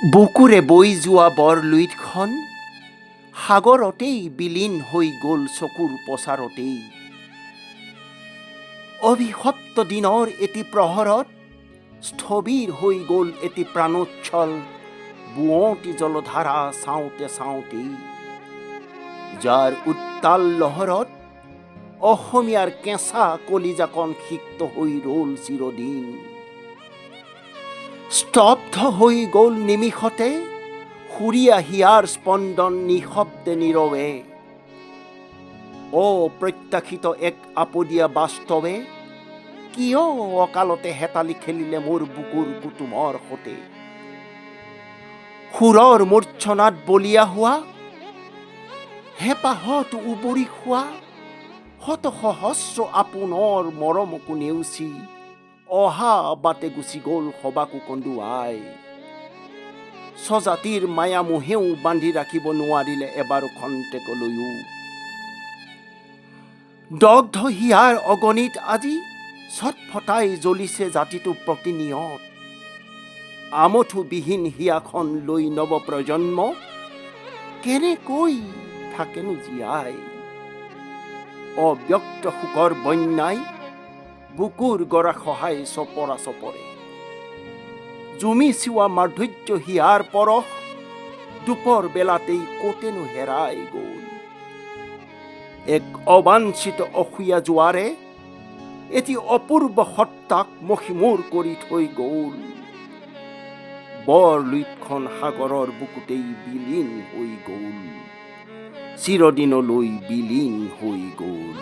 বুকুৰে বৈ যোৱা বৰলুইতখন সাগৰতেই বিলীন হৈ গ'ল চকুৰ পচাৰতেই। অভিশপ্ত দিনৰ এটি প্ৰহৰত স্থবিৰ হৈ গ'ল এটি প্ৰাণোচ্ছল বুৱতী জলধাৰা চাওঁতে চাওঁতেই, যাৰ উত্তাল লহৰত অসমীয়াৰ কেঁচা কলিজাকণ সিক্ত হৈ ৰ'ল চিৰদিন। স্তব্ধ হৈ গ'ল নিমিষতে সুৰীয়া হিয়াৰ স্পন্দন নিঃশব্দে নীৰৱে। অপ্ৰত্যাশিত এক আপদীয়া বাস্তৱে কিয় অকালতে হেতালি খেলিলে মোৰ বুকুৰ কুটুমৰ সতে। সুৰৰ মূৰ্ছনাত বলিয়া হোৱা, হেঁপাহত উবৰি খোৱা শত সহস্ৰ আপোনৰ মৰমকো নেওচি অহা বাটে গুচি গ'ল সবাকো কন্দুৱাই। স্বজাতিৰ মায়া মোহেও বান্ধি ৰাখিব নোৱাৰিলে এবাৰো খন্তেকলৈও। দগ্ধ হিয়াৰ অগণিত আজি ছটফটাই জ্বলিছে জাতিটো প্ৰতিনিয়ত। আমঠুবিহীন হিয়াখন লৈ নৱপ্ৰজন্ম কেনেকৈ থাকেনো জীয়াই। অব্যক্ত শোকৰ বন্যাই বুকুৰ গৰা খহাই চপৰা চপৰে। জুমি চোৱা মাধুৰ্য হিয়াৰ পৰশ দুপৰ বেলাতেই ক'তেনো হেৰাই গ'ল। এক অবাঞ্ছিত অসূয়া জোৱাৰে এটি অপূৰ্ব সত্তাক মষিমূৰ কৰি থৈ গ'ল। বৰলুইতখন সাগৰৰ বুকুতেই বিলীন হৈ গ'ল, চিৰদিনলৈ বিলীন হৈ গ'ল।